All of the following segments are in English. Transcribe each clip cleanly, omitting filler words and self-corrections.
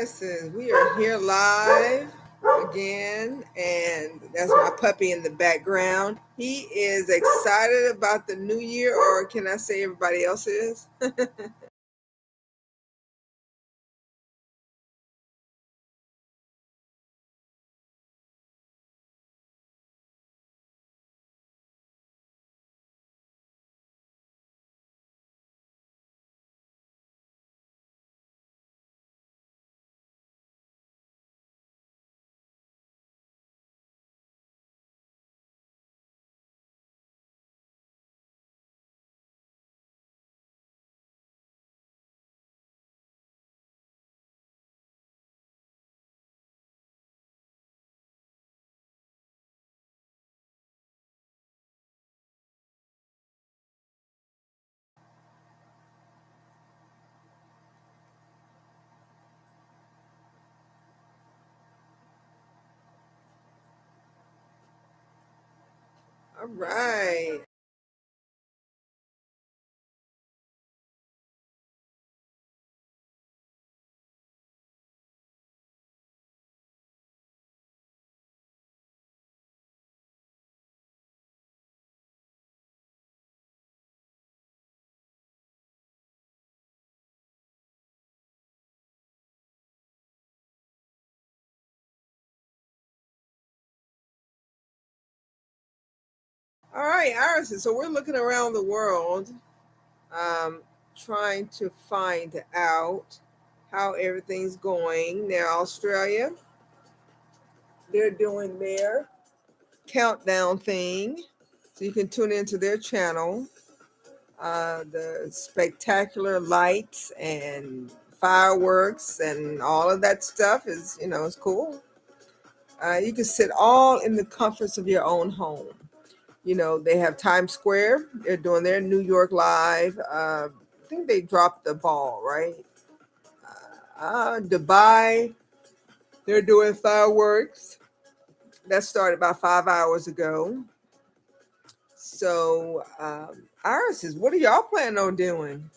right, sis. We are here live again, and that's my puppy in the background. He is excited about the new year, or can I say everybody else is? All right. All right, Iris. So we're looking around the world, um, trying to find out how everything's going. Now, Australia, they're doing their countdown thing. So you can tune into their channel. The spectacular lights and fireworks and all of that stuff is, it's cool. You can sit all in the comforts of your own home. They have Times Square. They're doing their New York live. I think they dropped the ball, right? Dubai, they're doing fireworks. That started about 5 hours ago. So, Iris is, what are y'all planning on doing?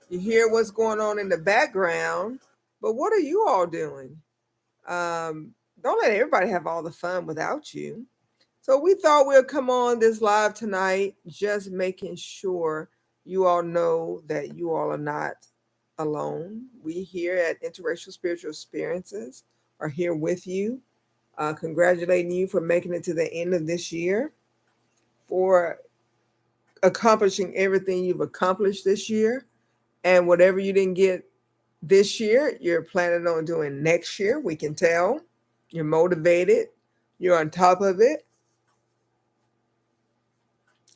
You hear what's going on in the background, but what are you all doing? Don't let everybody have all the fun without you. So we thought we'd come on this live tonight, just making sure you all know that you all are not alone. We here at Interracial Spiritual Experiences are here with you, congratulating you for making it to the end of this year, for accomplishing everything you've accomplished this year, and whatever you didn't get this year, you're planning on doing next year. We can tell you're motivated, you're on top of it.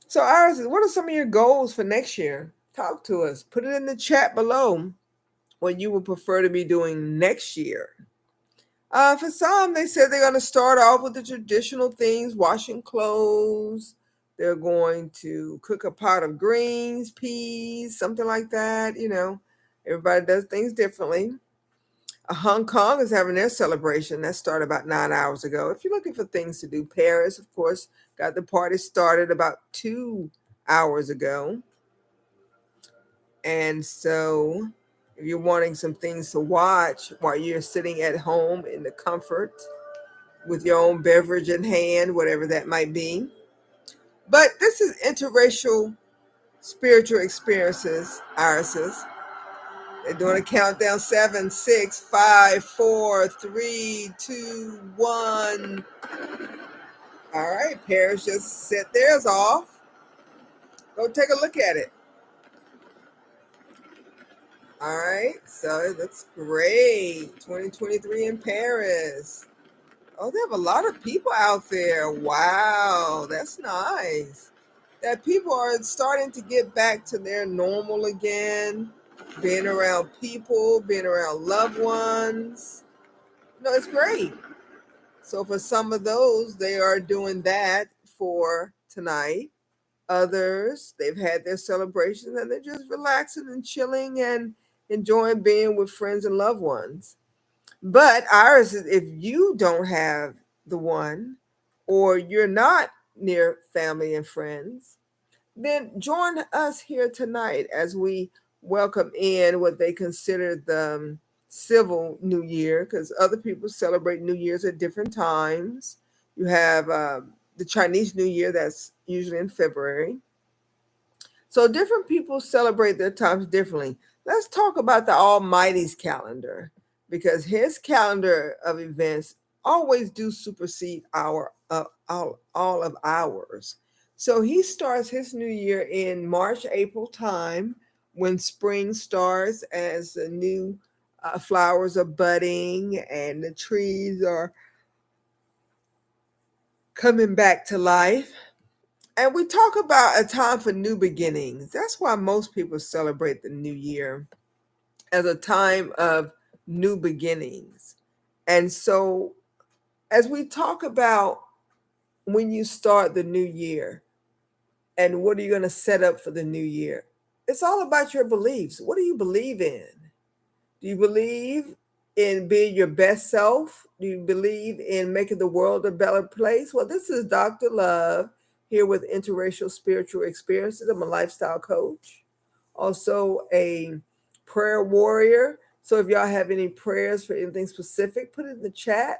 So, Iris, what are some of your goals for next year? Talk to us. Put it in the chat below what you would prefer to be doing next year. For some, they said they're going to start off with the traditional things, washing clothes. They're going to cook a pot of greens, peas, something like that. Everybody does things differently. Hong Kong is having their celebration. That started about 9 hours ago. If you're looking for things to do, Paris, of course, got the party started about 2 hours ago. And so, if you're wanting some things to watch while you're sitting at home in the comfort with your own beverage in hand, whatever that might be. But this is interracial spiritual experiences, Irises. They're doing a countdown: 7, 6, 5, 4, 3, 2, 1. All right, Paris just set theirs off. Go take a look at it. All right, so it looks great. 2023 in Paris. Oh, they have a lot of people out there. Wow, that's nice. That people are starting to get back to their normal again, being around people, being around loved ones. It's great. So for some of those, they are doing that for tonight. Others, they've had their celebrations and they're just relaxing and chilling and enjoying being with friends and loved ones. But Iris, if you don't have the one, or you're not near family and friends, then join us here tonight as we welcome in what they consider the civil New Year, because other people celebrate New Year's at different times. You have the Chinese New Year, that's usually in February. So different people celebrate their times differently. Let's talk about the Almighty's calendar, because his calendar of events always do supersede all of ours. So he starts his new year in March, April time, when spring starts, as the new flowers are budding and the trees are coming back to life. And we talk about a time for new beginnings. That's why most people celebrate the new year as a time of new beginnings. And so, as we talk about when you start the new year and what are you going to set up for the new year, it's all about your beliefs. What do you believe in? Do you believe in being your best self? Do you believe in making the world a better place? Well, this is Dr. Love here with Interracial Spiritual Experiences. I'm a lifestyle coach, also a prayer warrior. So if y'all have any prayers for anything specific, put it in the chat.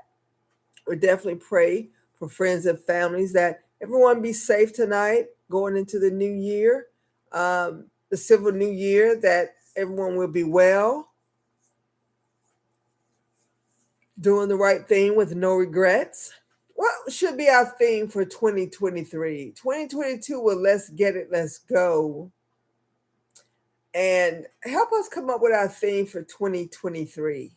We definitely pray for friends and families, that everyone be safe tonight going into the new year, the civil new year, that everyone will be well, doing the right thing with no regrets. What should be our theme for 2023? 2022 will let's get it, let's go. And help us come up with our theme for 2023.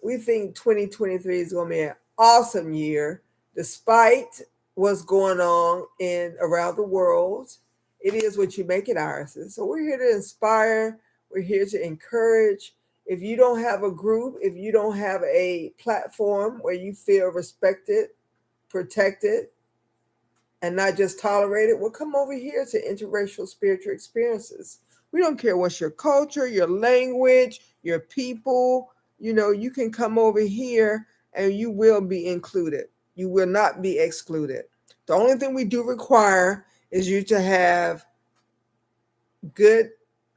We think 2023 is going to be an awesome year, despite what's going on in around the world. It is what you make it, ours. So we're here to inspire. We're here to encourage. If you don't have a group, if you don't have a platform where you feel respected, protected, and not just tolerated, well, come over here to Interracial Spiritual Experiences. We don't care what's your culture, your language, your people. You can come over here and you will be included. You will not be excluded. The only thing we do require is you to have good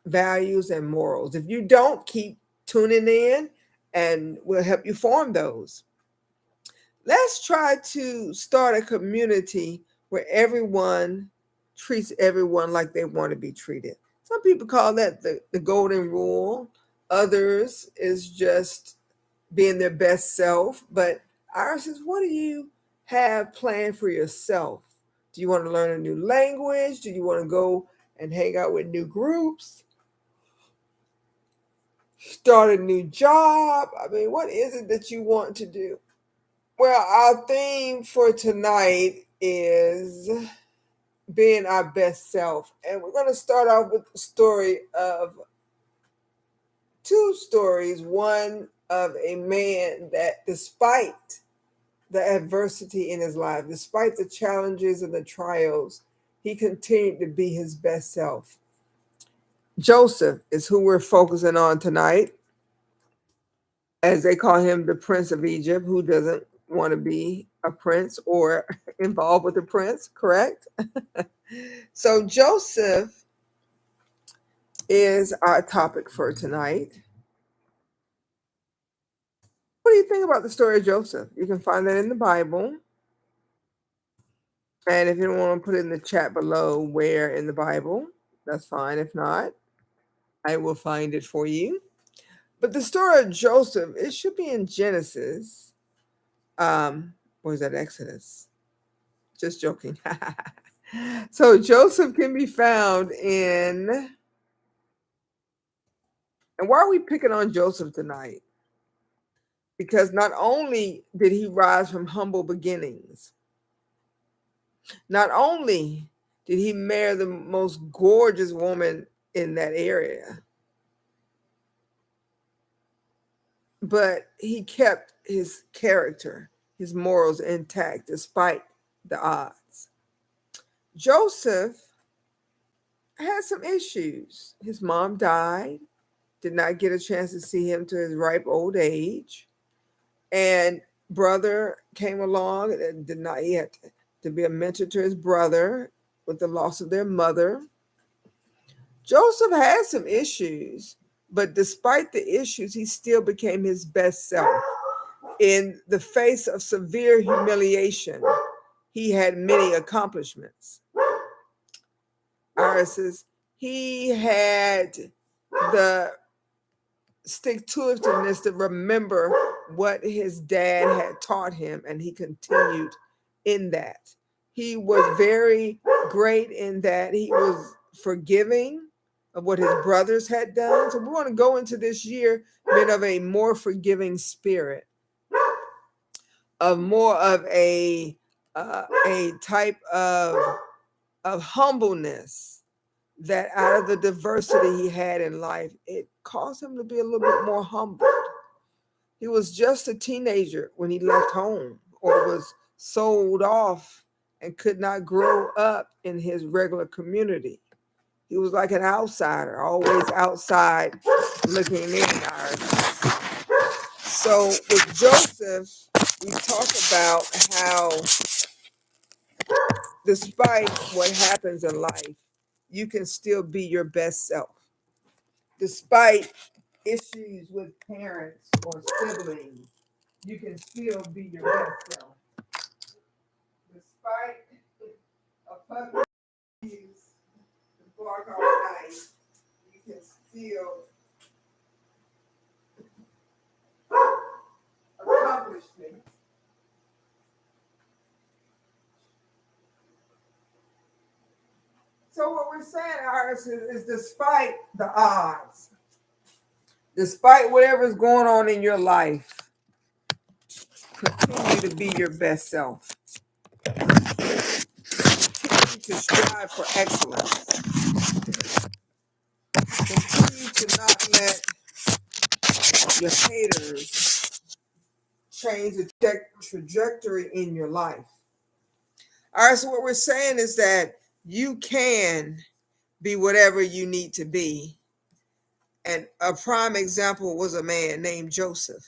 values and morals. If you don't, keep tuning in and we'll help you form those. Let's try to start a community where everyone treats everyone like they want to be treated. Some people call that the golden rule. Others is just being their best self. But ours is, what do you have planned for yourself? Do you want to learn a new language? Do you want to go and hang out with new groups? Start a new job? I mean, what is it that you want to do? Well, our theme for tonight is being our best self. And we're going to start off with the story of two stories. One of a man that, despite the adversity in his life, despite the challenges and the trials, he continued to be his best self. Joseph is who we're focusing on tonight, as they call him the Prince of Egypt. Who doesn't want to be a prince or involved with a prince, correct? So Joseph is our topic for tonight. What do you think about the story of Joseph? You can find that in the Bible. And if you don't want to put it in the chat below where in the Bible, that's fine. If not, I will find it for you. But the story of Joseph, it should be in Genesis. Or is that Exodus? Just joking. So Joseph can be found in, and why are we picking on Joseph tonight? Because not only did he rise from humble beginnings, not only did he marry the most gorgeous woman in that area, but he kept his character, his morals intact despite the odds. Joseph had some issues. His mom died, did not get a chance to see him to his ripe old age. And brother came along and did not, he had to be a mentor to his brother with the loss of their mother. Joseph had some issues, But despite the issues, he still became his best self. In the face of severe humiliation, he had many accomplishments. Iris says he had the stick to itiveness to remember what his dad had taught him, and he continued in that. He was very great in that he was forgiving of what his brothers had done. So we want to go into this year bit of a more forgiving spirit, of more of a type of humbleness, that out of the diversity he had in life, it caused him to be a little bit more humble. He was just a teenager when he left home or was sold off and could not grow up in his regular community. He was like an outsider, always outside looking in. So with Joseph, we talk about how despite what happens in life, you can still be your best self. Despite issues with parents or siblings, you can still be your best self. Despite a puppy use to bark all night, you can still accomplish things. So what we're saying, Iris, is despite the odds, despite whatever's going on in your life, continue to be your best self. Continue to strive for excellence. Continue to not let your haters change the trajectory in your life. All right, so what we're saying is that you can be whatever you need to be. And a prime example was a man named Joseph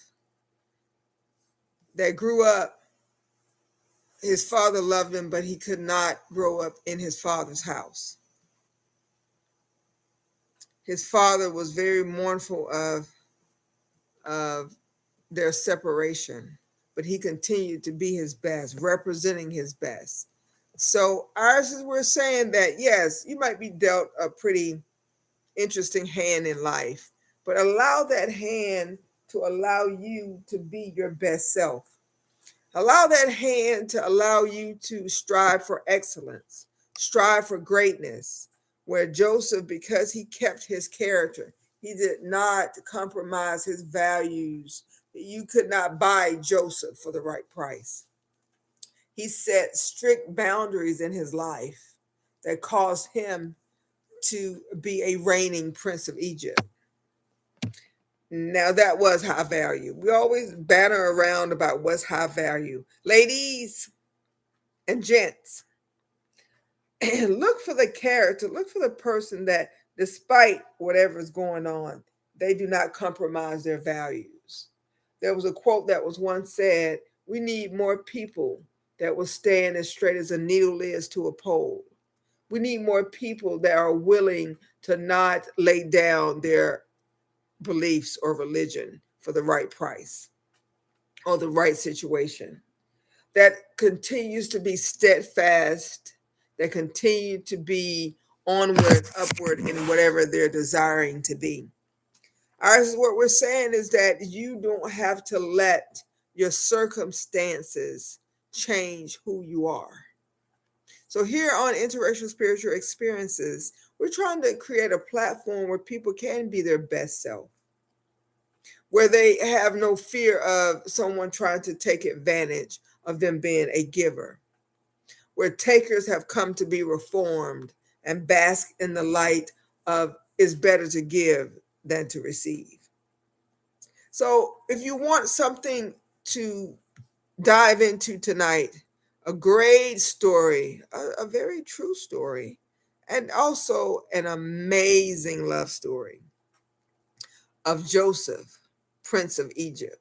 that grew up. His father loved him, but he could not grow up in his father's house. His father was very mournful of their separation, but he continued to be his best, representing his best. So ours is we're saying that yes, you might be dealt a pretty interesting hand in life, but allow that hand to allow you to be your best self. Allow that hand to allow you to strive for excellence, strive for greatness, where Joseph, because he kept his character, he did not compromise his values. You could not buy Joseph for the right price. He set strict boundaries in his life that caused him to be a reigning prince of Egypt. Now that was high value. We always banter around about what's high value. Ladies and gents, look for the character, look for the person that despite whatever's going on, they do not compromise their values. There was a quote that was once said, we need more people that will stand as straight as a needle is to a pole. We need more people that are willing to not lay down their beliefs or religion for the right price or the right situation. That continues to be steadfast, that continue to be onward, upward in whatever they're desiring to be. Ours, what we're saying is that you don't have to let your circumstances change who you are. So here on Interracial Spiritual Experiences, we're trying to create a platform where people can be their best self, where they have no fear of someone trying to take advantage of them being a giver, where takers have come to be reformed and bask in the light of it's better to give than to receive. So if you want something to dive into tonight, a great story, a very true story, and also an amazing love story of Joseph, Prince of Egypt.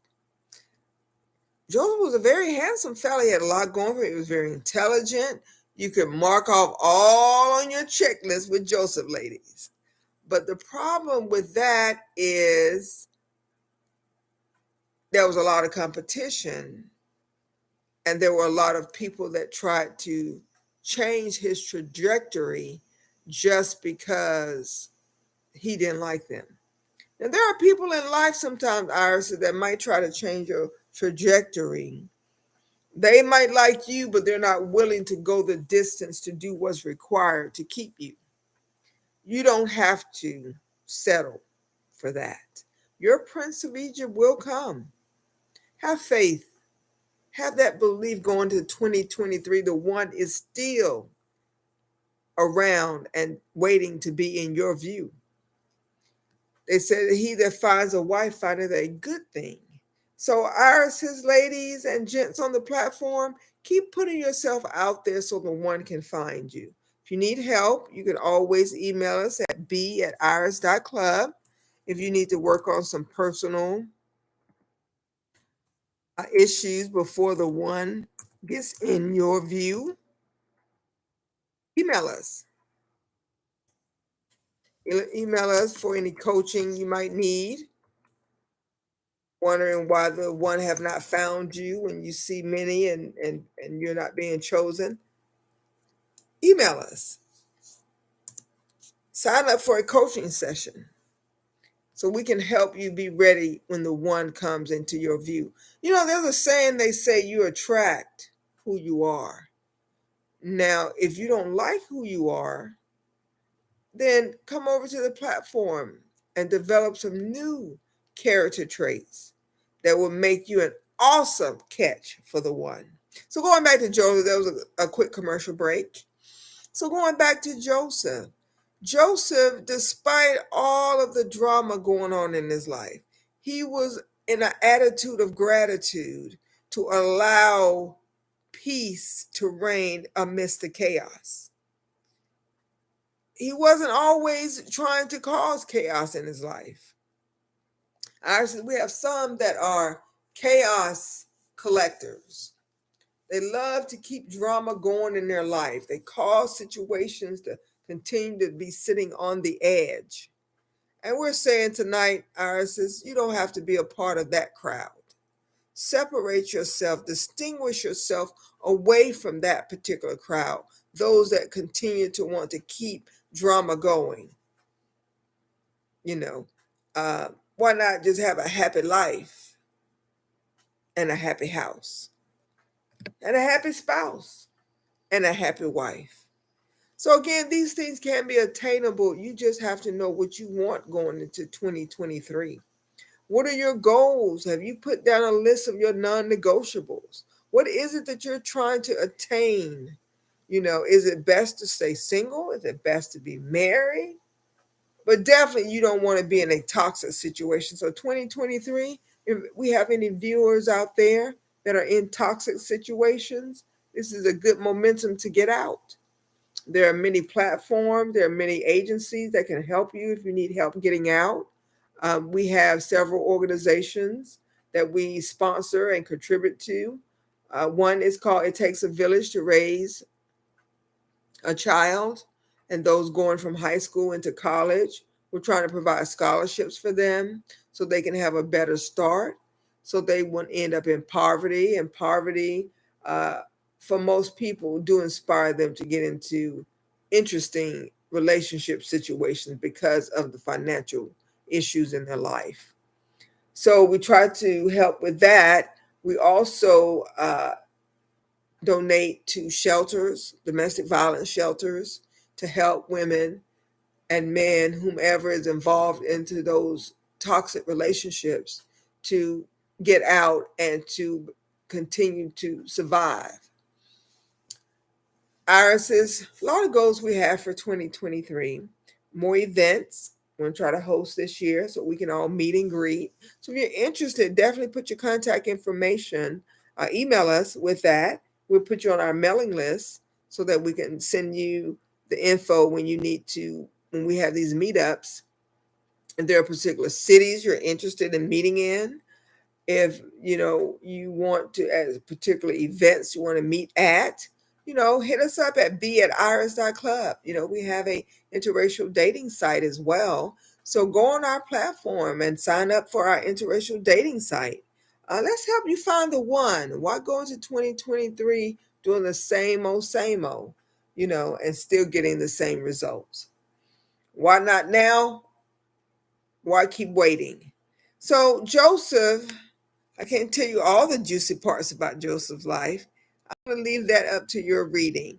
Joseph was a very handsome fellow. He had a lot going for him. He was very intelligent. You could mark off all on your checklist with Joseph, ladies. But the problem with that is there was a lot of competition, and there were a lot of people that tried to change his trajectory just because he didn't like them. And there are people in life sometimes, Iris, that might try to change your trajectory. They might like you, but they're not willing to go the distance to do what's required to keep you. You don't have to settle for that. Your Prince of Egypt will come. Have faith. Have that belief going to 2023. The one is still around and waiting to be in your view. They said that he that finds a wife findeth a good thing. So, Iris's ladies and gents on the platform, keep putting yourself out there so the one can find you. If you need help, you can always email us at b@iris.club. If you need to work on some personal issues before the one gets in your view, email us. Email us for any coaching you might need. Wondering why the one have not found you when you see many and you're not being chosen. Email us. Sign up for a coaching session so we can help you be ready when the one comes into your view. You know, there's a saying they say you attract who you are. Now, if you don't like who you are, then come over to the platform and develop some new character traits that will make you an awesome catch for the one. So going back to Joseph, there was a quick commercial break. So going back to Joseph, despite all of the drama going on in his life, he was in an attitude of gratitude to allow peace to reign amidst the chaos. He wasn't always trying to cause chaos in his life. Actually, we have some that are chaos collectors. They love to keep drama going in their life. They cause situations to continue to be sitting on the edge. And we're saying tonight, Iris, you don't have to be a part of that crowd. Separate yourself, distinguish yourself away from that particular crowd, those that continue to want to keep drama going. You know, why not just have a happy life and a happy house and a happy spouse and a happy wife? So again, these things can be attainable. You just have to know what you want going into 2023. What are your goals? Have you put down a list of your non-negotiables? What is it that you're trying to attain? You know, is it best to stay single? Is it best to be married? But definitely you don't want to be in a toxic situation. So 2023, if we have any viewers out there that are in toxic situations, this is a good momentum to get out. There are many platforms, there are many agencies that can help you if you need help getting out. We have several organizations that we sponsor and contribute to. One is called It Takes a Village to Raise a Child, and those going from high school into college. We're trying to provide scholarships for them so they can have a better start, so they won't end up in poverty. And poverty, for most people, do inspire them to get into interesting relationship situations because of the financial issues in their life. So we try to help with that. We also donate to shelters, domestic violence shelters, to help women and men, whomever is involved into those toxic relationships, to get out and to continue to survive. Iris's, a lot of goals we have for 2023. More events. We're going to try to host this year so we can all meet and greet. So if you're interested, definitely put your contact information, email us with that. We'll put you on our mailing list so that we can send you the info when you need to, when we have these meetups. And there are particular cities you're interested in meeting in. If you want to, as particular events you want to meet at, hit us up at b@iris.club. We have a interracial dating site as well. So go on our platform and sign up for our interracial dating site. Let's help you find the one. Why go into 2023 doing the same old, and still getting the same results? Why not now? Why keep waiting? So, Joseph, I can't tell you all the juicy parts about Joseph's life. I'm going to leave that up to your reading.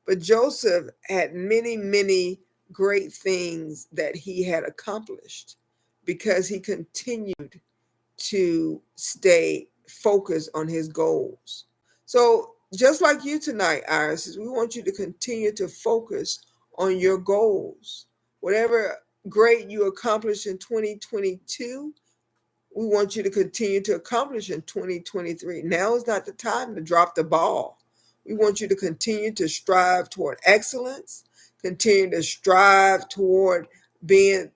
But Joseph had many, many great things that he had accomplished because he continued to stay focused on his goals. So, just like you tonight, Iris, we want you to continue to focus on your goals. Whatever great you accomplished in 2022, we want you to continue to accomplish in 2023. Now is not the time to drop the ball. We want you to continue to strive toward excellence, continue to strive toward being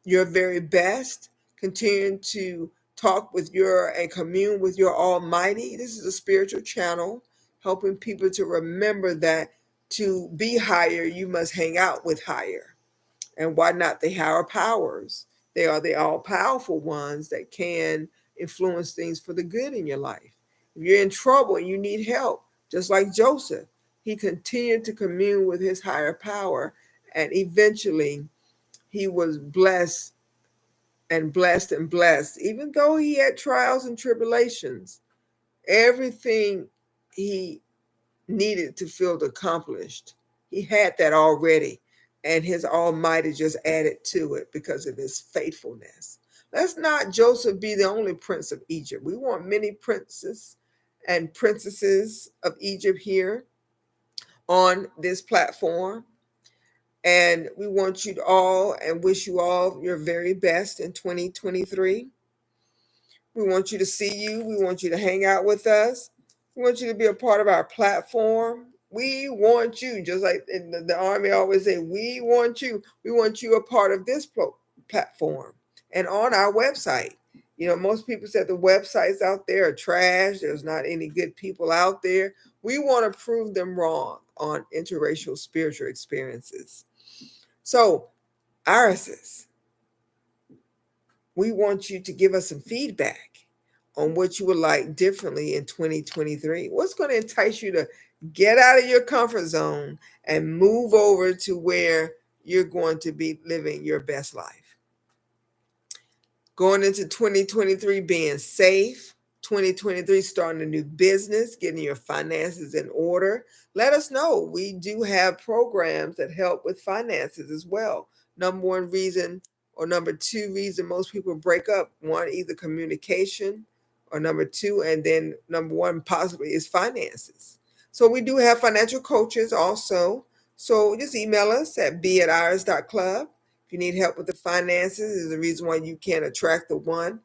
your very best, continue to talk with and commune with your Almighty. This is a spiritual channel helping people to remember that to be higher, you must hang out with higher. And why not the higher powers? They are the all powerful ones that can influence things for the good in your life. If you're in trouble and you need help, just like Joseph, he continued to commune with his higher power, and eventually he was blessed and blessed and blessed. Even though he had trials and tribulations, everything he needed to feel accomplished, he had that already. And his Almighty just added to it because of his faithfulness. Let's not Joseph be the only prince of Egypt. We want many princes and princesses of Egypt here on this platform. And we want you all and wish you all your very best in 2023. We want you to see you. We want you to hang out with us. We want you to be a part of our platform. We want you, just like in the Army always say, we want you. We want you a part of this platform and on our website. Most people said the websites out there are trash. There's not any good people out there. We want to prove them wrong on interracial spiritual experiences. So, Irises, we want you to give us some feedback on what you would like differently in 2023. What's going to entice you to get out of your comfort zone and move over to where you're going to be living your best life? Going into 2023 being safe, 2023 starting a new business, getting your finances in order. Let us know. We do have programs that help with finances as well. Number one reason or number two reason most people break up, one, either communication, or number two, and then number one possibly is finances. So we do have financial coaches also. So just email us at b@iris.club. If you need help with the finances, there's a reason why you can't attract the one.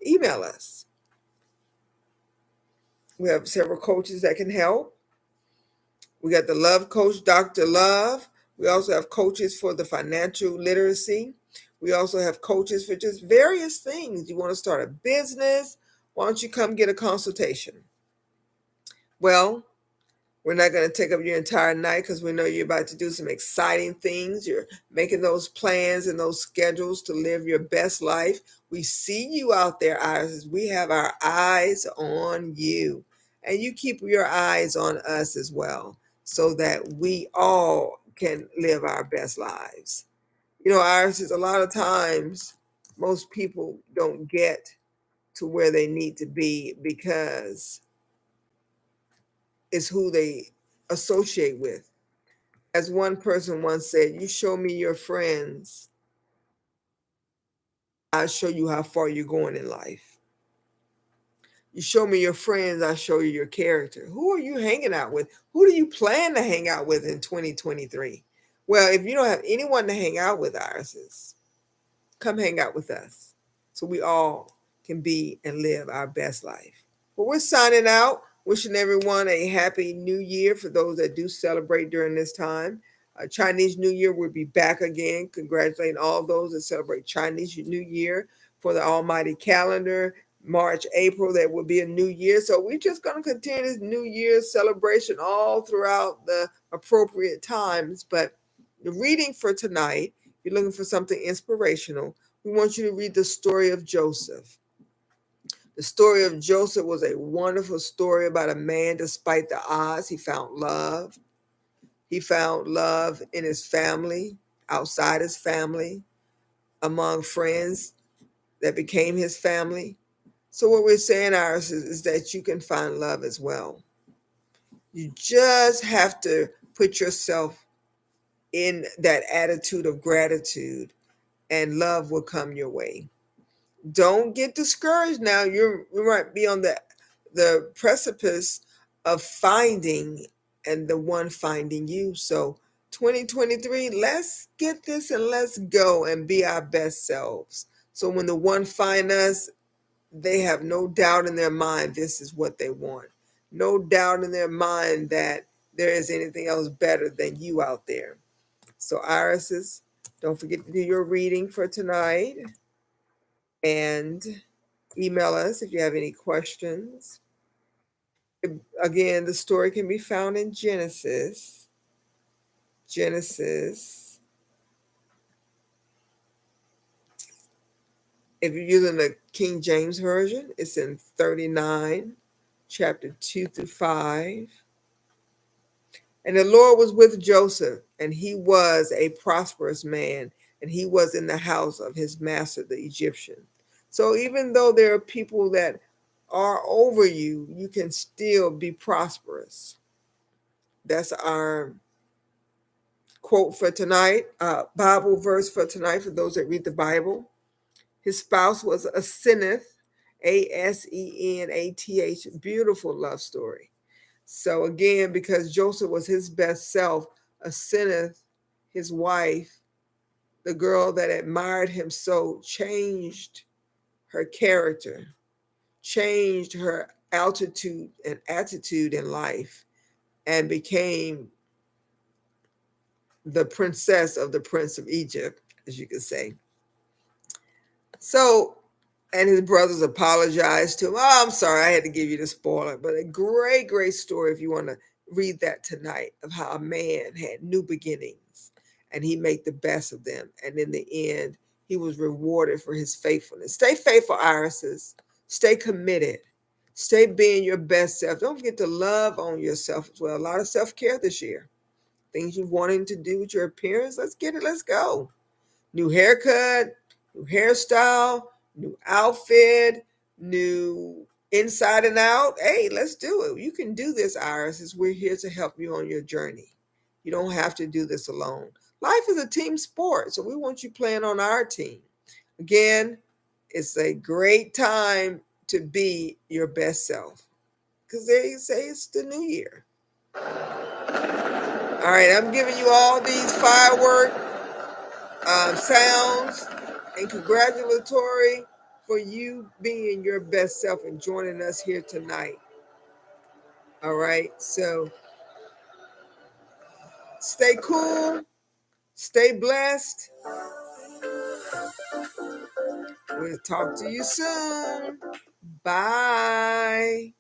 Email us. We have several coaches that can help. We got the Love Coach, Dr. Love. We also have coaches for the financial literacy. We also have coaches for just various things. You want to start a business? Why don't you come get a consultation? Well, we're not going to take up your entire night because we know you're about to do some exciting things. You're making those plans and those schedules to live your best life. We see you out there, Iris. We have our eyes on you. And you keep your eyes on us as well so that we all can live our best lives. Iris, is a lot of times most people don't get to where they need to be because it's who they associate with. As one person once said, you show me your friends, I'll show you how far you're going in life. You show me your friends, I'll show you your character. Who are you hanging out with? Who do you plan to hang out with in 2023? Well, if you don't have anyone to hang out with, Irises, come hang out with us so we all can be and live our best life. Well, we're signing out, wishing everyone a happy new year for those that do celebrate during this time. Chinese New Year will be back again. Congratulating all those that celebrate Chinese New Year for the almighty calendar. March, April, there will be a new year. So we're just going to continue this New Year's celebration all throughout the appropriate times. But the reading for tonight, if you're looking for something inspirational, we want you to read the story of Joseph. The story of Joseph was a wonderful story about a man, despite the odds, he found love. He found love in his family, outside his family, among friends that became his family. So what we're saying, Iris, is that you can find love as well. You just have to put yourself in that attitude of gratitude, and love will come your way. Don't get discouraged now. You might be on the precipice of finding and the one finding you. So 2023, let's get this and let's go and be our best selves. So when the one find us, they have no doubt in their mind this is what they want. No doubt in their mind that there is anything else better than you out there. So irises, don't forget to do your reading for tonight and email us if you have any questions. Again, the story can be found in Genesis. Genesis. If you're using the King James Version, it's in 39, chapter 2 through 5. And the Lord was with Joseph, and he was a prosperous man, and he was in the house of his master, the Egyptian. So even though there are people that are over you, you can still be prosperous. That's our quote for tonight, Bible verse for tonight for those that read the Bible. His spouse was Asenath, Asenath, beautiful love story. So again, because Joseph was his best self, Asenath, his wife, the girl that admired him so, changed her character, changed her altitude and attitude in life, and became the princess of the prince of Egypt, as you could say. So, and his brothers apologized to him. Oh, I'm sorry, I had to give you the spoiler, but a great, great story if you want to read that tonight of how a man had new beginnings and he made the best of them. And in the end, he was rewarded for his faithfulness. Stay faithful, irises. Stay committed. Stay being your best self. Don't forget to love on yourself as well. A lot of self-care this year. Things you're wanting to do with your appearance, let's get it. Let's go. New haircut, new hairstyle, new outfit, new inside and out. Hey, let's do it. You can do this, Iris, as we're here to help you on your journey. You don't have to do this alone. Life is a team sport, so we want you playing on our team. Again, it's a great time to be your best self because they say it's the new year. All right, I'm giving you all these firework sounds and congratulatory for you being your best self and joining us here tonight. All right, so stay cool, stay blessed. We'll talk to you soon. Bye.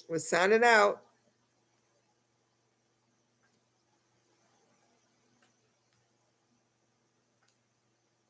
We're signing out.